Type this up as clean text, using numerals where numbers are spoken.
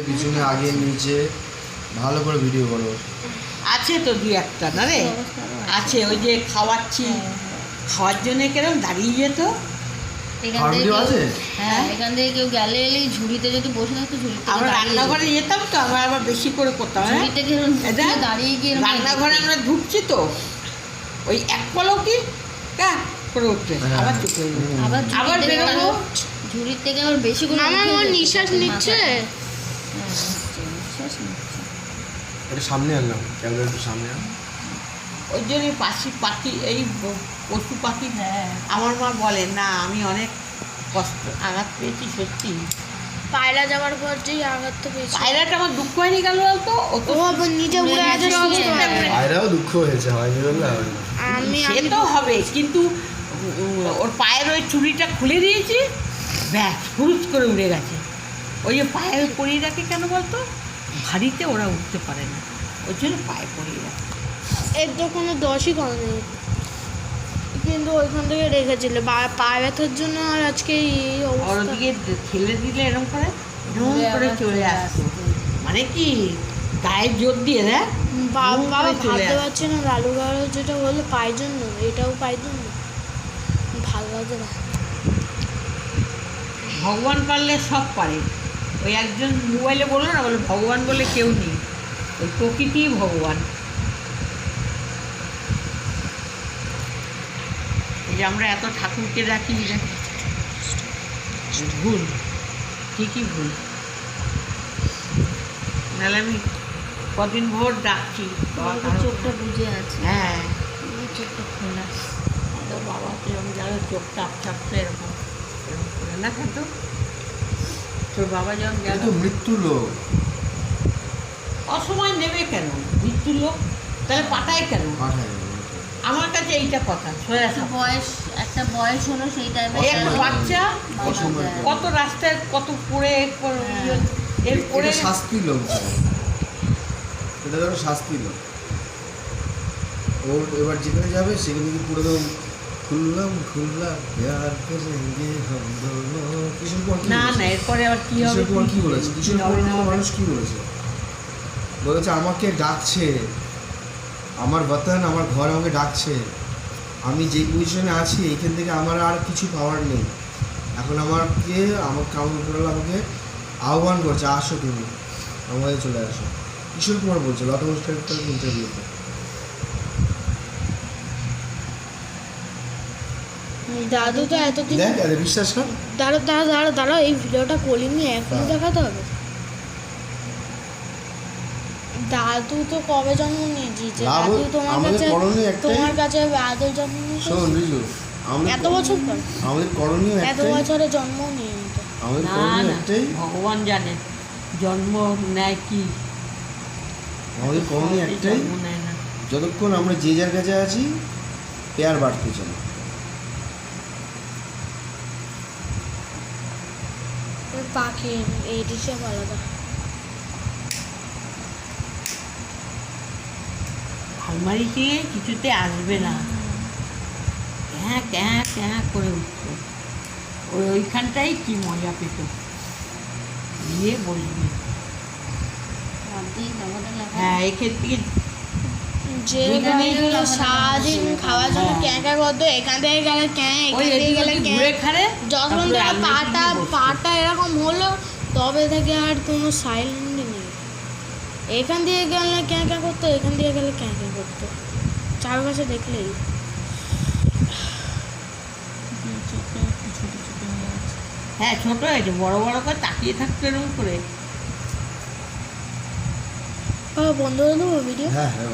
পিছনে আগে নিচে ভালো করে ভিডিও করো। আছে তো দুই একটা না রে, আছে ওই যে খাওয়াচ্ছি, খাওয়ার জন্য কেরম দাঁড়িয়ে যেত। হ্যাঁ, এখান থেকে কেউ গেলে এলেই ঝুড়িতে যদি বসে থাকতো, ঝুড়িতে আমরা রান্নাঘরে যেতাম তো, আমরা আবার বেশি করে করতাম। ঝুড়িতে দাঁড়িয়ে গিয়ে রান্নাঘরে আমরা ঢুকছি তো, ওই এক পলকই করে উঠছে, আবার চুপ হয়ে যাবে, আবার বেরোবো ঝুড়ির থেকে আবার বেশি করে আমার নিঃশ্বাস নিচ্ছে। এটা সামনে আনলাম, ক্যামেরা একটু সামনে আন। ওই জন্য পাখি এই পশু পাখি, আমার মা বলে না আমি অনেক কষ্ট আঘাত পেয়েছি সত্যি। পায়রা যাওয়ার পর যেই আঘাত তো পেয়েছি, পায়রাটা আমার দুঃখ হয়নি গেল বলতো, ও তো নিচে উড়ে গেছে। পায়রাও দুঃখ হয়েছে, হয়নি বললে হবে না। সে তো হবে, কিন্তু ওর পায়ের ওই চুড়িটা খুলে দিয়েছি, ব্যাস হুরুচ করে উড়ে গেছে। ওই যে পায়ে পরিয়ে রাখে কেন বলতো, ভারীতে ওরা উঠতে পারে না, ওই জন্য পায়ে পরিয়ে রাখে। এর তো কোনো দোষই করেনি, কিন্তু ওইখান থেকে রেখেছিল পায়ে ব্যথার জন্য। আর আজকে এই ওর দিকে ঠেলে দিলে এরকম করে চলে আসতো, মানে কি গায়ে জোর দিয়ে দেয়। বাবা ভাবতে পারছি না, লালু গাড়ো যেটা বললো পায়ের জন্য, এটাও পায়ের জন্য ভালো লাগে না। ভগবান পারলে সব পারে। ওই একজন মোবাইলে বললো না, বলে ভগবান বলে কেউ নেই, ওই প্রকৃতিই ভগবান। এই যে আমরা এত ঠাকুরকে ডাকি, ভুল, ঠিকই ভুল। নাহলে আমি কদিন ভোর ডাকছি, চোখটা বুঝে আছে। হ্যাঁ, চোখটা খোলা। তো বাবা কিরকম যারা চোখটা আপচাপছে এরকম এরকম করে না খেতো। তোর বাবা যখন গেল, মৃত্যু লোক অসময় নেবে কেন মৃত্যু লোক, তাহলে পাঠায় কেন? আমার কাছে এইটা কথা, একটা বয়স হলো সেই টাইমে একটা বাচ্চা কত রাস্তায় কত পড়ে এর পরে শাস্তি লোক, এটা ধরো শাস্তি লোক। ওর এবার যেখানে যাবে সেখানে কি পুরো খুললাম না না, এরপরে আবার কি হবে? কিশোর কুমার কি বলেছে? কিশোর কুমার মানুষ কি বলেছে? বলেছে আমাকে ডাকছে, আমার বতন, আমার ঘর আমাকে ডাকছে, আমি যে পজিশনে আছি এইখান থেকে আমার আর কিছু পাওয়ার নেই। এখন আমাকে আমাকে আহ্বান করছে, আসো তুমি আমাদের চলে আসো। কিশোর কুমার বলছে লতা মঙ্গেশকরের ইন্টারভিউতে। দাদু তো এতদিন দেখ, বিশ্বাস কর। দাঁড়াও এই ভিডিওটা করিনি, এখনই দেখাতে হবে। দাদু তো কবে জন্ম নিয়েছে? দাদু তোমার কাছে আদৌ জন্ম নিয়েছে? শোন রিজু, এত বছর পর আমাদের করণীয় এত বছরে জন্ম নিয়ে নিত। আমাদের করণীয় একটাই, ভগবান জানে জন্ম নেয় কি। আমাদের করণীয় একটাই, যতক্ষণ আমরা যে যার কাছে আছি পেয়ার বাড়তে চাই। পাখি এই দিশে আলাদা। আলমারি দিয়ে কিছুতে আসবে না, ক্যাঁ ক্যাঁ ক্যাঁ করে উঠতো। ওইখানটাই কি মজা পেত, গিয়ে বলবি। হ্যাঁ, এখান থেকে যে সারাদিন খাওয়ার জন্য ক্যাঁ ক্যাঁ করতো, এখান থেকে গেলে ক্যাঁ, এখান থেকে গেলে ক্যাঁ। যখন পাটা এরকম হলো তবে থেকে আর কোনো সাইলেন্টই নেই। এখান দিয়ে গেলে ক্যাঁ ক্যাঁ করতো, এখান দিয়ে গেলে ক্যাঁ ক্যাঁ করতো, চারপাশে দেখলেই। হ্যাঁ, ছোট হয়েছে, বড় বড় করে তাকিয়ে থাকতো এরকম করে। বন্ধ করে দেবো ভিডিও? হ্যাঁ হ্যাঁ।